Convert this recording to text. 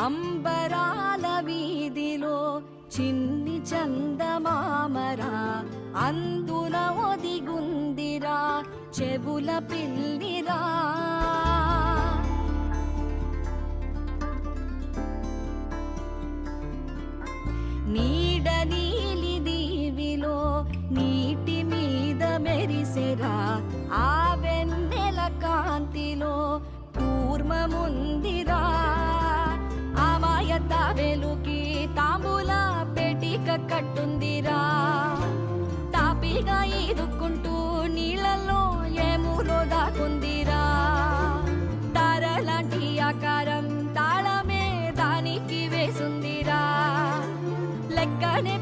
అంబరాల వీధిలో చిన్ని చందమామరా, అందున ఒదిగుందిరా చెవుల పిల్లిరా. నీడ నీలి దీవిలో నీటి మీద మెరిసెరా, ఆ వెన్నెల కాంతిలో కూర్మముందిరా. అమాయత వెలుకి తాంబూల పెటిక కట్టుందిరా, తాపిగా ఈదుకుంటూ నీళ్ళల్లో ఏములో దాకుందిరా. తారలాంటి ఆకారం తాళమే దానికి వేసుందిరా, లెక్కనే